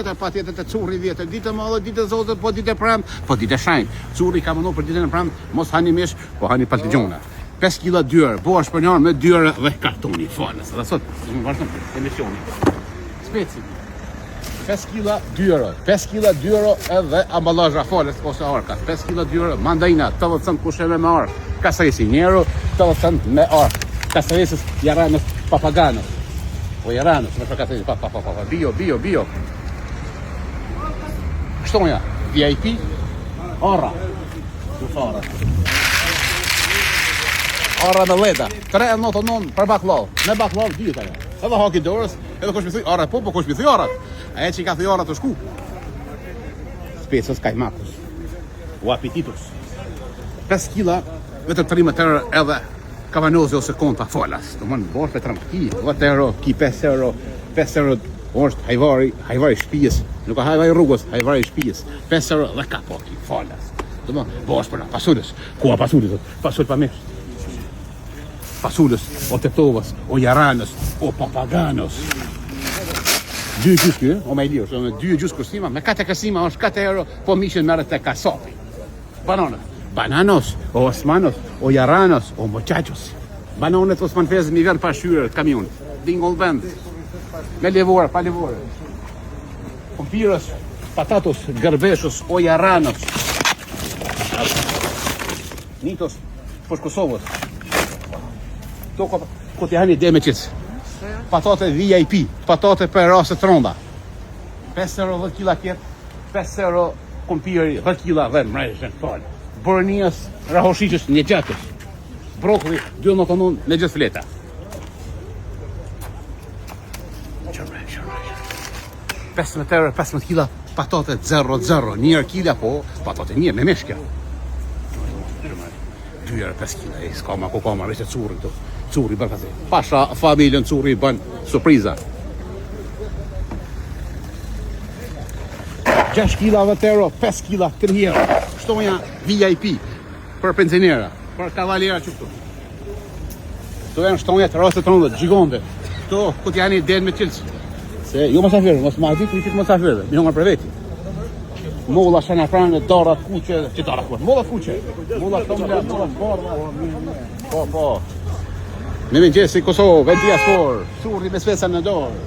Pa tjetër të curri vjetër, ditë mëllë, ditë zotë, po ditë pramë, po ditë shanjë. Curri ka mëndu për ditën e pramë, mos hani mish, po hani paltigjona. 5 kg dyre, bo është për njërë me dyre dhe kartoni, falës. Dhe sot, më vazhdojmë emisioni. Speci. 5 kg dyre, 5 kg dyre edhe ambalazha falës ose arka. 5 kg dyre, mandajna, 80 cent kusheve me ark. Kasarisi njeru, 80 cent me ark. Kasarisis jaranës papaganës. O jaranës, me shakatarisi, bio. Shtonja, VIP, arra. Arra me leda, 3,99 për baklav. Në baklav, dyt ajo. Edhe haki dorës, edhe kush mi thuj arra po kush mi thuj arrat. Aje që i ka thuj arrat të shku. Specës kajmakus. O apetitus. 5 kg, vetëm 13 euro edhe kavanozi ose konta falas. Të mënë bosh për 13 10 euro, ki 5 euro, 5 euro është hajvari shpijës. Nuk ka hajvari rrugës, hajvari shpijës. 5 euro dhe ka poki, falas. Të mënë bosh për pasulës. Kua pasulës? Pasul pa mirë. Pasulës, o tetovës, o jaranës, o papaganos. 2 gjysky, o me i lirë, 2 gjysky kësima, me 4 kësima është 4 euro, po mishin merët të kasapi. Bananos, o osmanos, o jaranos, o muchachos. Bananet Osman Fez mi vjen pa shyrë kamion. Dingoll vend. Me levore, pa levore. Pompiros, patatos, gërbeshos, o jaranos. Nitos, posh Kosovës. Ko të janë i demeqis. Patate VIP, patate për rase të ronda. 5 euro 10 kila kjetë, 5 euro kumpiri 10 kila dhe mrejshën falë. Borënijës, rahoshishës, një gjatës. Brokli, 2,99 në gjithë fleta. 15 euro, 15 kila, patate 0,0. Njërë kila, po, patate një, me meshkja. 2 euro 5 kila, s'ka ma ku ka ma, vështë curri këtu. Curri bën kasi. Pasha familjen curri bën surpriza. 6 kila 10 euro, 5 kila 3 euro. Shtonja VIP për pensionera, për kavalera që këtu. Këtu janë shtonja të rastet të rëndët, gjigonde. Këtu, këtë janë i den me qilës. Se, jo mosafirë, mos ma ditë, një qitë mosafirë, mi hongër për veti. Molla shana pranë, darat kuqe, që darat kuqe, molla kuqe. Molla tomla, molla sporë. Po. Me mëngjesi Kosovë, vendia spor, curri me spesa në dorë.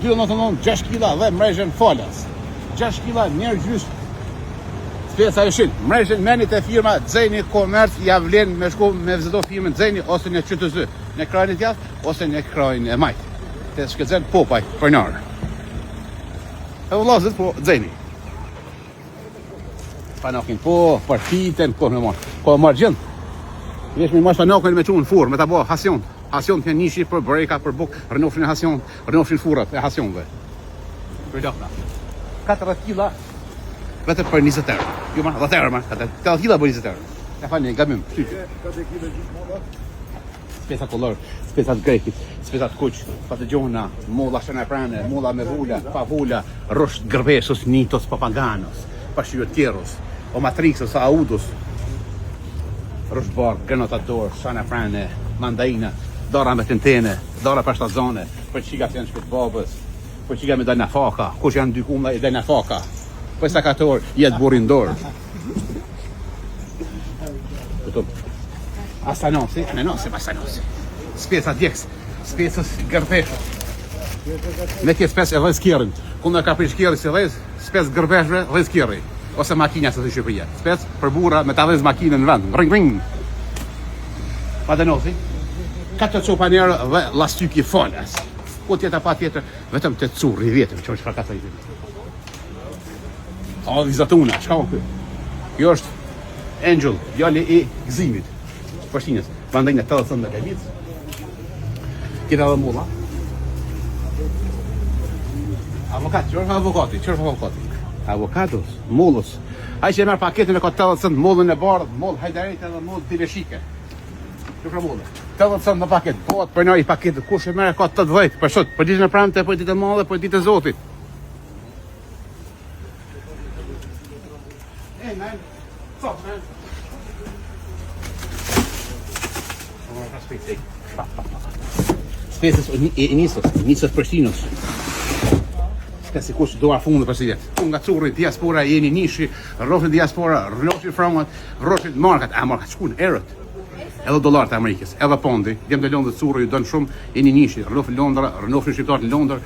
2,99, 6 kila dhe mrejshën falas. 6 kila njerë gjys. Spesa e shilë. Mrejshën menit e firma Xeni Komerc ja vlen me shku me vizito firmën Xeni ose në QTZ. Në krajin e tjath ose në krajin e majt. Të shkëtëzen popaj për nërë. E vëllazit po Xeni. Panokin po, partiten, ko me marë. Ko marë gjendë. Vesh me mashta nokën me çun furr, me ta bë hasion. Hasion të nishi për breka, për buk, rënofshin hasion, rënofshin furrat e hasionve. Për dokna. 40 kg vetëm për 20 euro. Jo më 10 euro më, 40 kg për 20 euro. Ja falni, gabim. 40 kg gjithmonë. Spesa kollor, spesa të grekit, spesa të kuq, patëgjona, molla shëna pranë, molla me vula, pa vula, rrosh gërveshos, nitos, papaganos, pashyrë tjeros, o matrixos, audos. Rëshbar, granatador, shana prane, mandaina, dora me tentene, dora për shtazone, për qiga të janë shpët babës, për qiga me dajna faka, kush janë dy kumla i dajna faka, për stakator, jetë burin dorë. Astanosi, astanosi. Speca djeks, specës gërpeshë. Me kje spes e dhejës kjerin, kundër ka prish kjeri si dhejës, spes gërpeshëve dhejës kjeri. Ose makinja se të Shqipëria. Spec për bura me ta dhez makinën në vend. Ring. Padenosi. 4 copanjerë dhe lastyki falas. Po tjeta pa tjetër, vetëm të curri vjetëm, që është fa ka të i vjetëm. O, vizatuna, shka o këtë? Kjo është Angel, djali i gzimit. Pashtinës, vandajnë 80 në galit. Tjeta dhe mulla. Avokat, që është avokati? Avokados, mollës. Ai që merr paketën e ka 80 cent, mollën e bardhë, mollë hajdarit edhe mollë tileshike. Që pra mollë? 80 cent në paket, po atë përnoj i paketet, kush e merr ka 80, për sot, për ditën e pramte, për ditë e madhe, për ditë e Zotit. Hey man, what's up man? Spesës e Nisës Prishtinës. Ska si kush doa fundë për si jetë. Tu nga curri diaspora jeni nishi, rrofit diaspora, rrofit frangat, rrofit markat, markat shkun erët. Edhe dollarët e Amerikës, edhe pondi, djem të Londrës curri ju dënë shumë, jeni nishi, rrofit Londra, rrofit shqiptarët në Londër,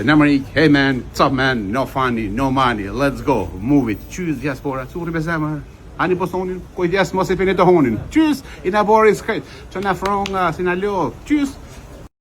në Amerikë, hey man, what's up man, no funny, no money, let's go, move it, qyz diaspora, curri be zemër. Ani Bostonin, koj djes mos e pini të honin. Qyz, i na bori s'kajt, që na fronga, si na lo, qyz.